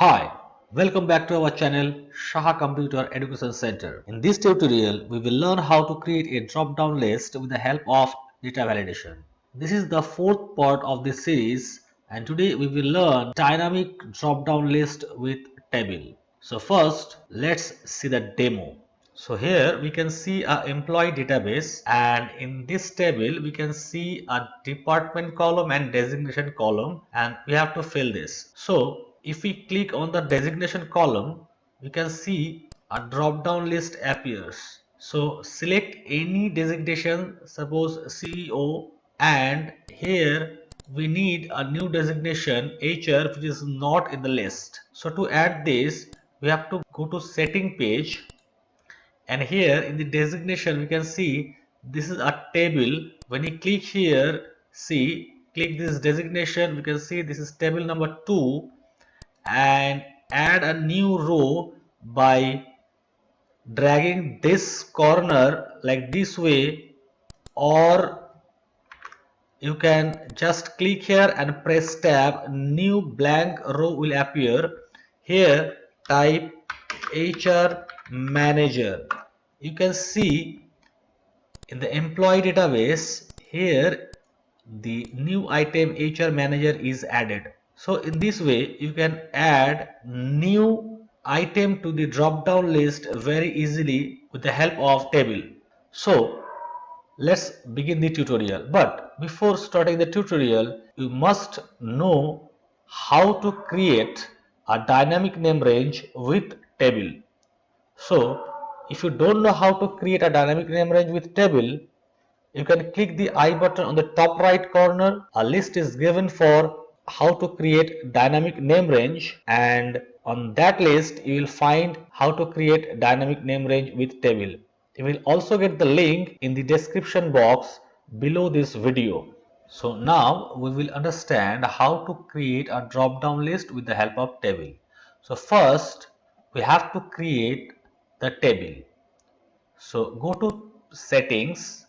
Hi, welcome back to our channel Saha Computer Education Center. In this tutorial, we will learn how to create a drop-down list with the help of data validation. This is the fourth part of this series and today we will learn dynamic drop-down list with table. So first, let's see the demo. So here we can see a employee database and in this table we can see a department column and designation column and we have to fill this. So if we click on the designation column, we can see a drop down list appears. So select any designation, suppose CEO, and here we need a new designation HR which is not in the list. So to add this, we have to go to setting page and here in the designation we can see this is a table. When you click here, click this designation, we can see this is table number 2 and add a new row by dragging this corner like this way, or you can just click here and press tab, new blank row will appear. Here type HR manager. You can see in the employee database here the new item HR manager is added. So in this way you can add new item to the drop down list very easily with the help of table. So let's begin the tutorial. But before starting the tutorial, you must know how to create a dynamic name range with table. So if you don't know how to create a dynamic name range with table, you can click the I button on the top right corner. A list is given for how to create dynamic name range, and on that list you will find how to create dynamic name range with table. You will also get the link in the description box below this video. So now we will understand how to create a drop down list with the help of table. So first we have to create the table. So go to settings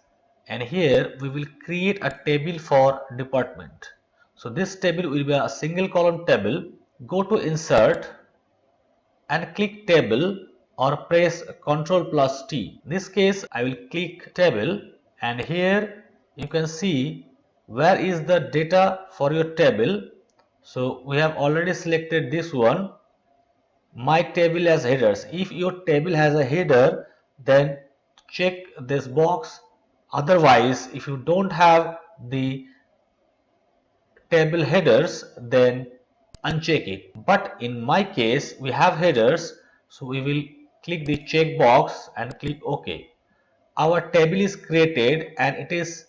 and here we will create a table for department. So this table will be a single column table. Go to insert and click table or press Ctrl plus T. In this case I will click table and here you can see where is the data for your table. So we have already selected this one, my table has headers. If your table has a header, then check this box. Otherwise, if you don't have the table headers, then uncheck it. But in my case we have headers, so we will click the check box and click OK. Our table is created and it is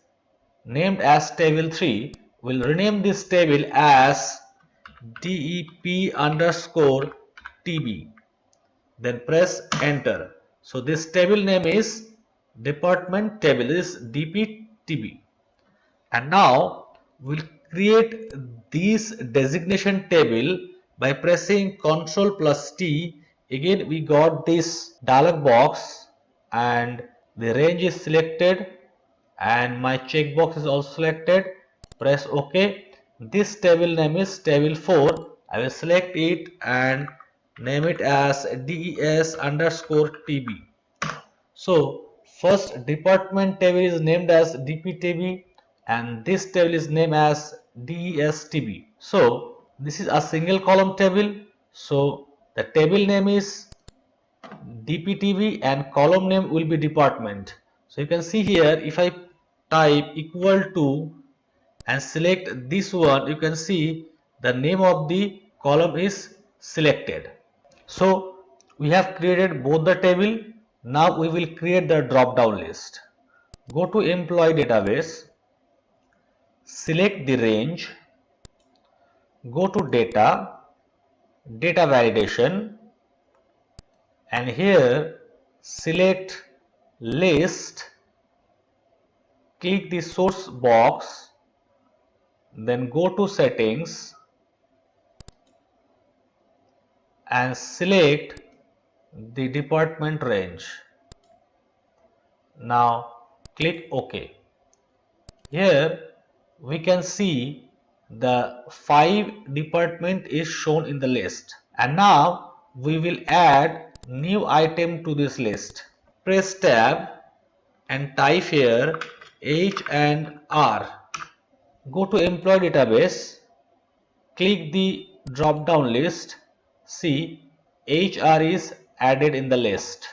named as table 3. We'll rename this table as DEP underscore TB, then press enter. So this table name is department table, is DPTB. And now we'll create this designation table by pressing Ctrl plus T. Again we got this dialog box and the range is selected and my checkbox is also selected. Press OK. This table name is table 4. I will select it and name it as DES underscore TB. So first department table is named as DPTB and this table is named as DESTB. So this is a single column table. So the table name is DPTB and column name will be department. So you can see here if I type equal to and select this one, you can see the name of the column is selected. So we have created both the table. Now we will create the drop down list. Go to employee database, select the range, go to data, data validation, and here select list, click the source box, then go to settings and select the department range. Now click OK. Here we can see the 5 department is shown in the list. And now we will add new item to this list. Press tab and type here H and R. Go to employee database, click the drop down list. See, HR is added in the list.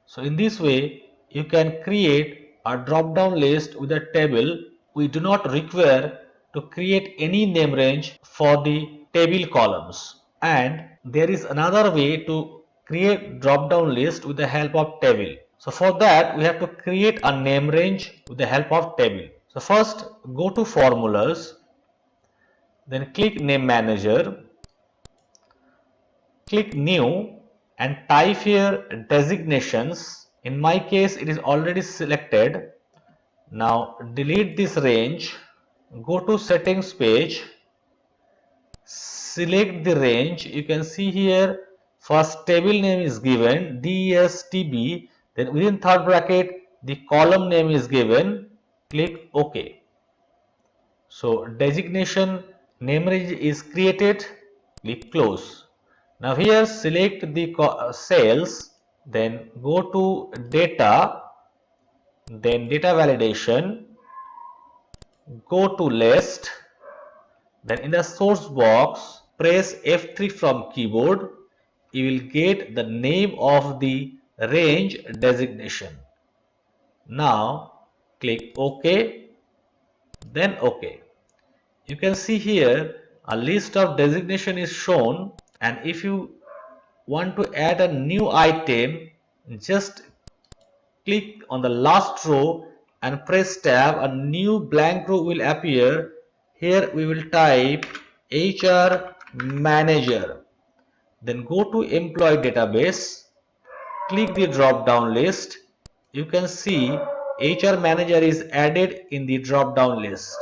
So in this way, you can create a drop down list with a table. We do not require to create any name range for the table columns. And there is another way to create drop down list with the help of table. So for that, we have to create a name range with the help of table. So first go to formulas, then click name manager, click new and type here designations. In my case it is already selected. Now delete this range, go to settings page, select the range. You can see here first table name is given DSTB, then within third bracket the column name is given. Click OK. So designation name range is created. Click close. Now here select the cells, then go to data, then data validation, go to list, then in the source box press F3 from keyboard. You will get the name of the range designation. Now click OK, then OK. You can see here a list of designation is shown, and if you want to add a new item, just click on the last row and press tab. A new blank row will appear. Here we will type HR manager, then go to employee database, click the drop down list. You can see HR manager is added in the drop down list.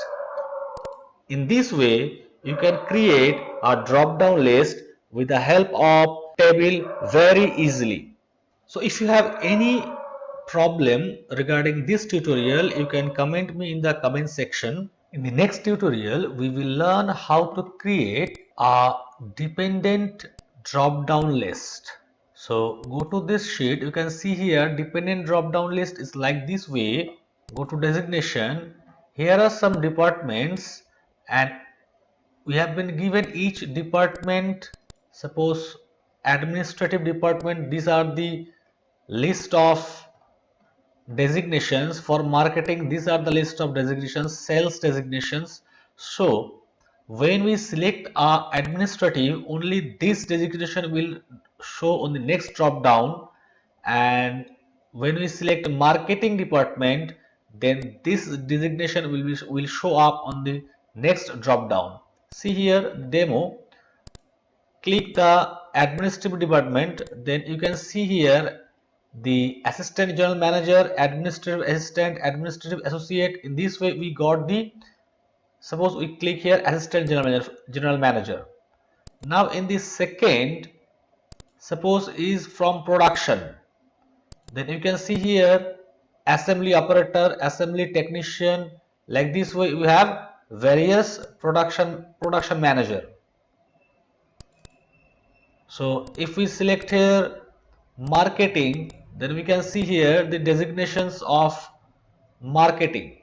In this way, you can create a drop down list with the help of table very easily. So if you have any problem regarding this tutorial, you can comment me in the comment section. In the next tutorial, we will learn how to create a dependent drop down list. So go to this sheet. You can see here dependent drop down list is like this way. Go to designation. Here are some departments and we have been given each department. Suppose administrative department, these are the list of designations. For marketing, these are the list of designations, sales designations. So when we select our administrative, only this designation will show on the next drop down, and when we select marketing department, then this designation will show up on the next drop down. See here demo, click the administrative department, then you can see here the assistant general manager, administrative assistant, administrative associate. In this way we got the, suppose we click here assistant general manager. Now in the second, suppose is from production, then you can see here assembly operator, assembly technician. Like this way we have various production manager. So if we select here marketing, then we can see here the designations of marketing,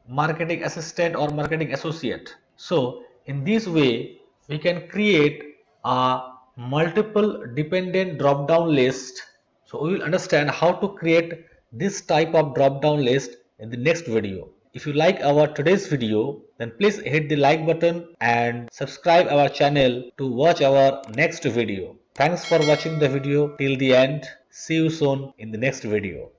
marketing assistant or marketing associate. So in this way we can create a multiple dependent drop down list. So we will understand how to create this type of drop down list in the next video. If you like our today's video, then please hit the like button and subscribe our channel to watch our next video. Thanks for watching the video till the end. See you soon in the next video.